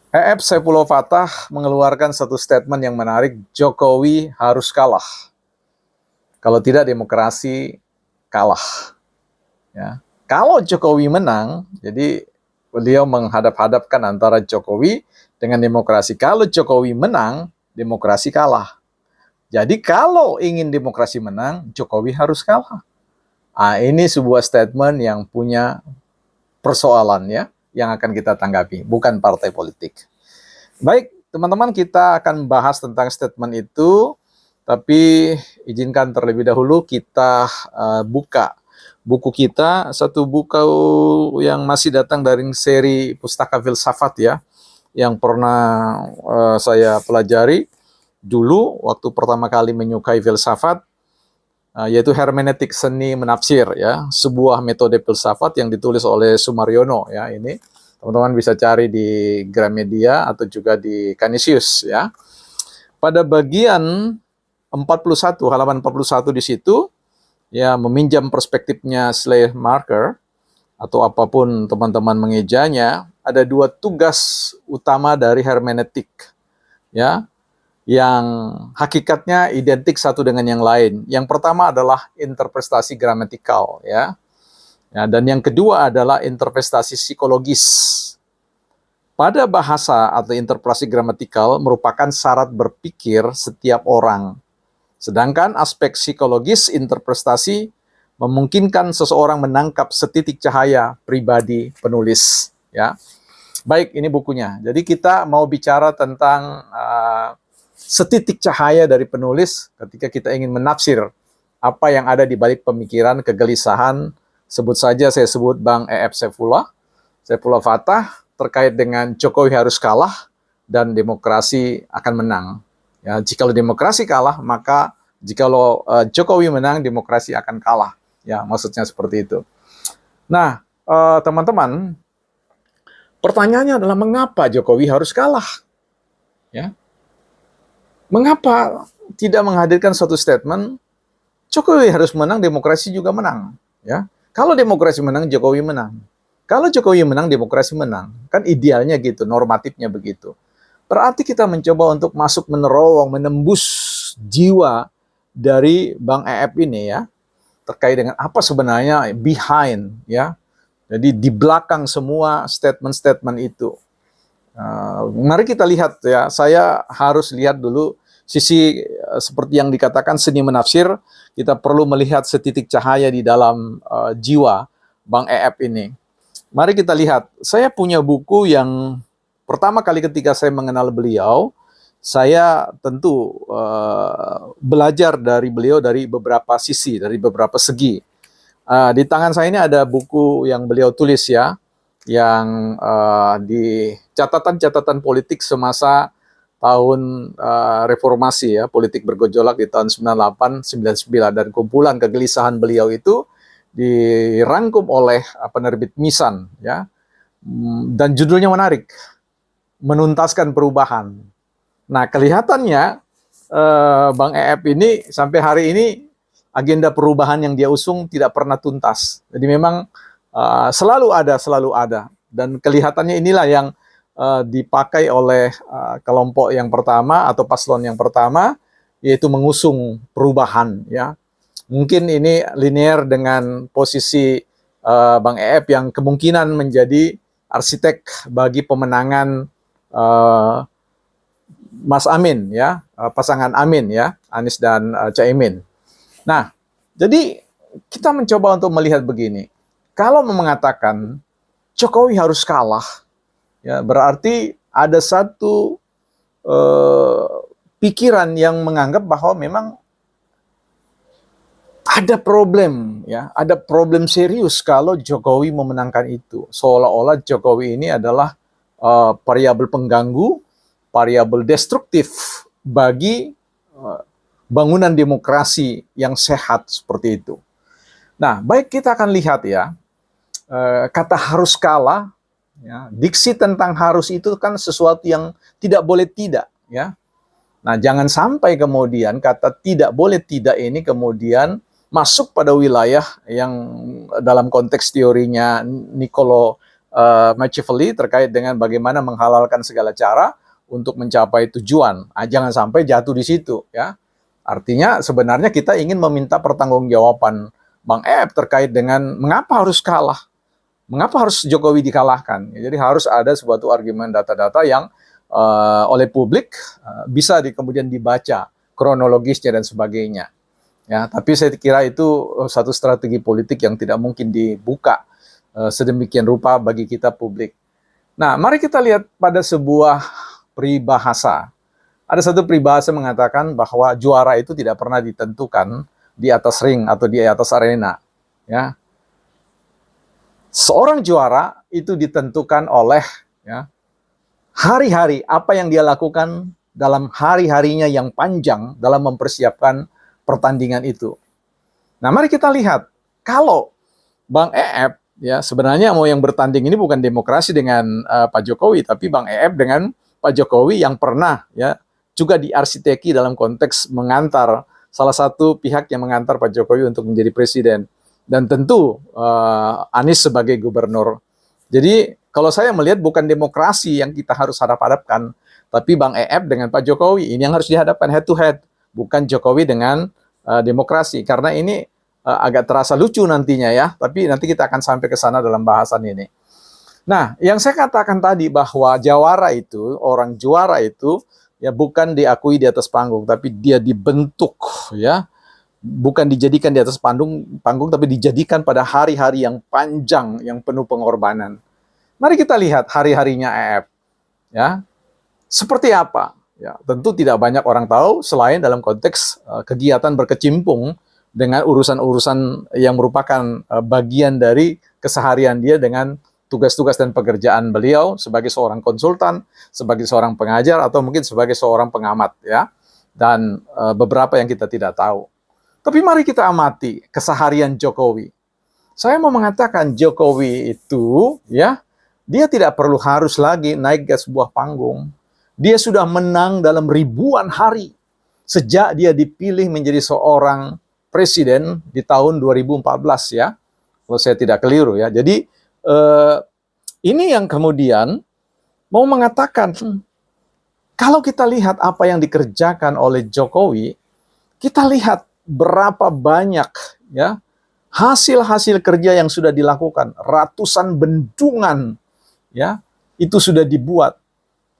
EF Saifullah Fatah mengeluarkan satu statement yang menarik, Jokowi harus kalah. Kalau tidak demokrasi kalah. Ya. Kalau Jokowi menang, jadi beliau menghadap-hadapkan antara Jokowi dengan demokrasi. Kalau Jokowi menang, demokrasi kalah. Jadi kalau ingin demokrasi menang, Jokowi harus kalah. Ini sebuah statement yang punya persoalan ya, yang akan kita tanggapi, bukan partai politik. Baik, teman-teman, kita akan bahas tentang statement itu, tapi izinkan terlebih dahulu kita buka buku kita, satu buku yang masih datang dari seri Pustaka Filsafat ya, yang pernah saya pelajari dulu waktu pertama kali menyukai filsafat, yaitu Hermeneutik Seni Menafsir ya, sebuah metode filsafat yang ditulis oleh Sumaryono ya. Ini teman-teman bisa cari di Gramedia atau juga di Canisius ya. Pada bagian 41, halaman 41 di situ ya, meminjam perspektifnya Schleiermacher atau apapun teman-teman mengejanya, ada dua tugas utama dari hermeneutik ya, yang hakikatnya identik satu dengan yang lain. Yang pertama adalah interpretasi gramatikal ya. Dan yang kedua adalah interpretasi psikologis. Pada bahasa atau interpretasi gramatikal merupakan syarat berpikir setiap orang. Sedangkan aspek psikologis interpretasi memungkinkan seseorang menangkap setitik cahaya pribadi penulis ya. Baik, ini bukunya. Jadi kita mau bicara tentang setitik cahaya dari penulis ketika kita ingin menafsir apa yang ada di balik pemikiran, kegelisahan, sebut saja saya sebut Bang EF Saifullah Fatah, terkait dengan Jokowi harus kalah dan demokrasi akan menang. Ya, jikalau demokrasi kalah, maka jikalau Jokowi menang, demokrasi akan kalah. Ya, maksudnya seperti itu. Nah, teman-teman, pertanyaannya adalah mengapa Jokowi harus kalah? Ya, mengapa tidak menghadirkan suatu statement Jokowi harus menang, demokrasi juga menang? Ya, kalau demokrasi menang, Jokowi menang. Kalau Jokowi menang, demokrasi menang. Kan idealnya gitu, normatifnya begitu. Berarti kita mencoba untuk masuk menerowong, menembus jiwa dari Bang EF ini ya, terkait dengan apa sebenarnya behind ya. Jadi di belakang semua statement-statement itu. Mari kita lihat ya, saya harus lihat dulu sisi seperti yang dikatakan seni menafsir, kita perlu melihat setitik cahaya di dalam jiwa Bang EF ini. Mari kita lihat, saya punya buku yang pertama kali ketika saya mengenal beliau, saya tentu belajar dari beliau dari beberapa sisi, dari beberapa segi. Di tangan saya ini ada buku yang beliau tulis ya, yang di catatan-catatan politik semasa tahun reformasi ya, politik bergejolak di tahun 98, 99, dan kumpulan kegelisahan beliau itu dirangkum oleh penerbit Misan ya, dan judulnya menarik, menuntaskan perubahan. Nah, kelihatannya Bang EF ini sampai hari ini agenda perubahan yang dia usung tidak pernah tuntas. Jadi memang selalu ada, dan kelihatannya inilah yang dipakai oleh kelompok yang pertama atau paslon yang pertama, yaitu mengusung perubahan ya. Mungkin ini linear dengan posisi Bang EF yang kemungkinan menjadi arsitek bagi pemenangan Mas Amin ya, pasangan Amin ya, Anies dan Caimin. Nah, jadi kita mencoba untuk melihat begini. Kalau mengatakan Jokowi harus kalah, ya berarti ada satu pikiran yang menganggap bahwa memang ada problem ya, ada problem serius kalau Jokowi memenangkan itu. Seolah-olah Jokowi ini adalah variabel pengganggu, variabel destruktif bagi bangunan demokrasi yang sehat seperti itu. Nah, baik, kita akan lihat ya, kata harus kalah, ya, diksi tentang harus itu kan sesuatu yang tidak boleh tidak ya. Nah, jangan sampai kemudian kata tidak boleh tidak ini kemudian masuk pada wilayah yang dalam konteks teorinya Niccolo Machiavelli terkait dengan bagaimana menghalalkan segala cara untuk mencapai tujuan. Jangan sampai jatuh di situ, ya. Artinya sebenarnya kita ingin meminta pertanggungjawaban Bang Ep terkait dengan mengapa harus kalah, mengapa harus Jokowi dikalahkan. Jadi harus ada suatu argumen data-data yang oleh publik bisa kemudian dibaca kronologisnya dan sebagainya. Ya, tapi saya kira itu satu strategi politik yang tidak mungkin dibuka sedemikian rupa bagi kita publik. Nah, mari kita lihat pada sebuah peribahasa. Ada satu peribahasa mengatakan bahwa juara itu tidak pernah ditentukan di atas ring atau di atas arena. Ya, seorang juara itu ditentukan oleh hari-hari apa yang dia lakukan dalam hari-harinya yang panjang dalam mempersiapkan pertandingan itu. Nah, mari kita lihat kalau Bang Eep ya sebenarnya mau yang bertanding ini bukan demokrasi dengan Pak Jokowi, tapi Bang Eep dengan Pak Jokowi yang pernah ya juga diarsiteki dalam konteks mengantar salah satu pihak yang mengantar Pak Jokowi untuk menjadi presiden dan tentu Anies sebagai gubernur. Jadi kalau saya melihat bukan demokrasi yang kita harus hadap-hadapkan, tapi Bang Eep dengan Pak Jokowi ini yang harus dihadapkan head to head, bukan Jokowi dengan demokrasi, karena ini agak terasa lucu nantinya ya, tapi nanti kita akan sampai ke sana dalam bahasan ini. Nah, yang saya katakan tadi bahwa jawara itu, orang juara itu ya bukan diakui di atas panggung, tapi dia dibentuk ya, bukan dijadikan di atas panggung, tapi dijadikan pada hari-hari yang panjang, yang penuh pengorbanan. Mari kita lihat hari-harinya EF ya, seperti apa. Ya, tentu tidak banyak orang tahu selain dalam konteks kegiatan berkecimpung dengan urusan-urusan yang merupakan bagian dari keseharian dia dengan tugas-tugas dan pekerjaan beliau sebagai seorang konsultan, sebagai seorang pengajar, atau mungkin sebagai seorang pengamat ya, dan beberapa yang kita tidak tahu. Tapi mari kita amati keseharian Jokowi. Saya mau mengatakan Jokowi itu ya, dia tidak perlu harus lagi naik ke sebuah panggung. Dia sudah menang dalam ribuan hari sejak dia dipilih menjadi seorang presiden di tahun 2014 ya. Kalau saya tidak keliru ya. Jadi ini yang kemudian mau mengatakan kalau kita lihat apa yang dikerjakan oleh Jokowi, kita lihat berapa banyak ya hasil-hasil kerja yang sudah dilakukan, ratusan bendungan ya itu sudah dibuat.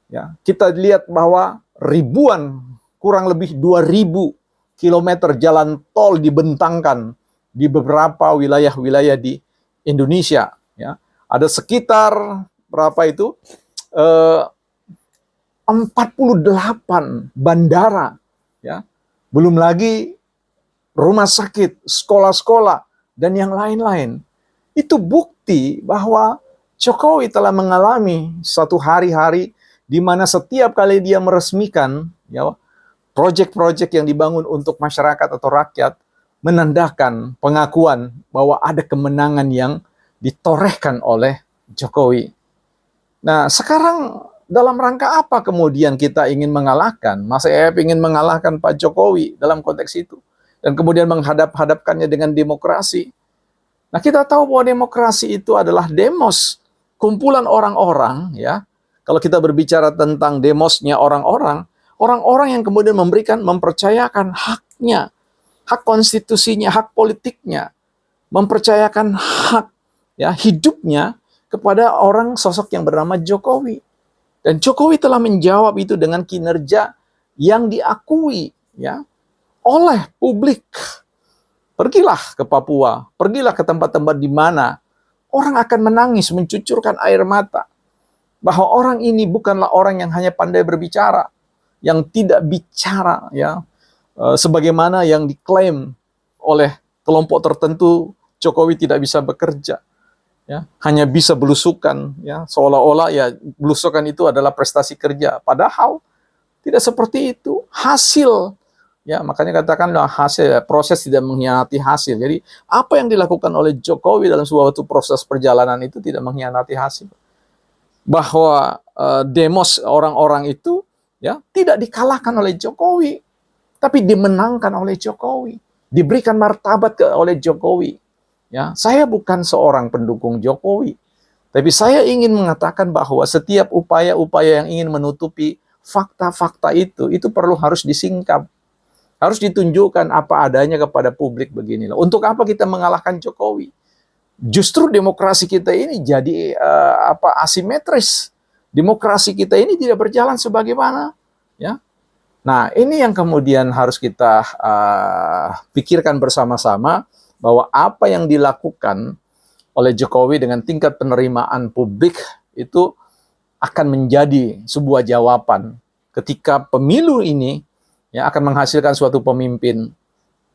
Ya, kita lihat bahwa ribuan, kurang lebih 2.000 kilometer jalan tol dibentangkan di beberapa wilayah-wilayah di Indonesia. Ya, ada sekitar berapa itu? 48 bandara. Ya, belum lagi rumah sakit, sekolah-sekolah, dan yang lain-lain. Itu bukti bahwa Jokowi telah mengalami satu hari-hari di mana setiap kali dia meresmikan ya proyek-proyek yang dibangun untuk masyarakat atau rakyat menandakan pengakuan bahwa ada kemenangan yang ditorehkan oleh Jokowi. Nah, sekarang dalam rangka apa kemudian kita ingin mengalahkan? Mas Eep ingin mengalahkan Pak Jokowi dalam konteks itu dan kemudian menghadap-hadapkannya dengan demokrasi. Nah, kita tahu bahwa demokrasi itu adalah demos, kumpulan orang-orang ya. Kalau kita berbicara tentang demosnya orang-orang, orang-orang yang kemudian mempercayakan haknya, hak konstitusinya, hak politiknya, mempercayakan hak ya hidupnya kepada orang sosok yang bernama Jokowi. Dan Jokowi telah menjawab itu dengan kinerja yang diakui ya oleh publik. Pergilah ke Papua, pergilah ke tempat-tempat di mana orang akan menangis, mencucurkan air mata. Bahwa orang ini bukanlah orang yang hanya pandai berbicara, yang tidak bicara ya sebagaimana yang diklaim oleh kelompok tertentu. Jokowi tidak bisa bekerja ya, hanya bisa belusukan ya, seolah-olah ya belusukan itu adalah prestasi kerja, padahal tidak seperti itu. Hasil ya, makanya katakanlah hasil, proses tidak mengkhianati hasil. Jadi apa yang dilakukan oleh Jokowi dalam suatu proses perjalanan itu tidak mengkhianati hasil. Bahwa demos orang-orang itu ya tidak dikalahkan oleh Jokowi, tapi dimenangkan oleh Jokowi, diberikan martabat oleh Jokowi. Ya, saya bukan seorang pendukung Jokowi, Tapi saya ingin mengatakan bahwa setiap upaya-upaya yang ingin menutupi fakta-fakta itu perlu harus disingkap. Harus ditunjukkan apa adanya kepada publik beginilah. Untuk apa kita mengalahkan Jokowi? Justru demokrasi kita ini jadi asimetris. Demokrasi kita ini tidak berjalan sebagaimana, ya. Nah, ini yang kemudian harus kita pikirkan bersama-sama, bahwa apa yang dilakukan oleh Jokowi dengan tingkat penerimaan publik itu akan menjadi sebuah jawaban ketika pemilu ini ya akan menghasilkan suatu pemimpin.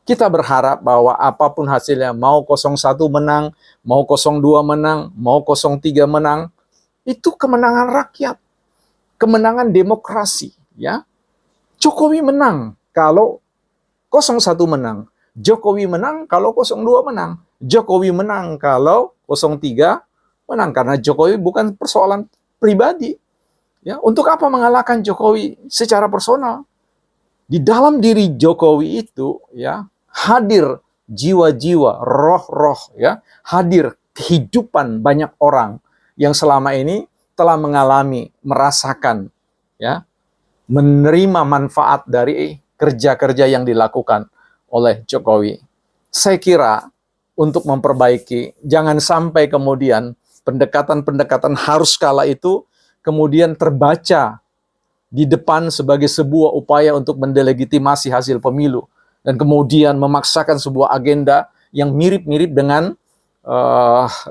Kita berharap bahwa apapun hasilnya, mau 01 menang, mau 02 menang, mau 03 menang, itu kemenangan rakyat, kemenangan demokrasi, ya. Jokowi menang kalau 01 menang, Jokowi menang kalau 02 menang, Jokowi menang kalau 03 menang, karena Jokowi bukan persoalan pribadi. Ya, untuk apa mengalahkan Jokowi secara personal? Di dalam diri Jokowi itu ya hadir jiwa-jiwa, roh-roh ya, hadir kehidupan banyak orang yang selama ini telah mengalami, merasakan ya, menerima manfaat dari kerja-kerja yang dilakukan oleh Jokowi. Saya kira untuk memperbaiki, jangan sampai kemudian pendekatan-pendekatan harus kalah itu kemudian terbaca di depan sebagai sebuah upaya untuk mendelegitimasi hasil pemilu dan kemudian memaksakan sebuah agenda yang mirip-mirip dengan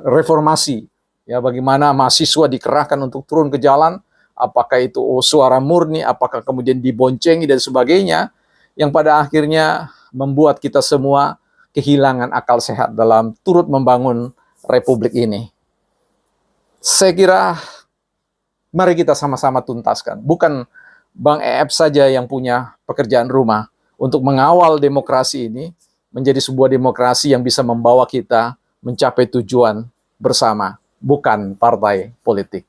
reformasi. Ya, bagaimana mahasiswa dikerahkan untuk turun ke jalan, apakah itu suara murni, apakah kemudian diboncengi dan sebagainya, yang pada akhirnya membuat kita semua kehilangan akal sehat dalam turut membangun republik ini. Saya kira mari kita sama-sama tuntaskan. Bukan Bang EF saja yang punya pekerjaan rumah untuk mengawal demokrasi ini menjadi sebuah demokrasi yang bisa membawa kita mencapai tujuan bersama, bukan partai politik.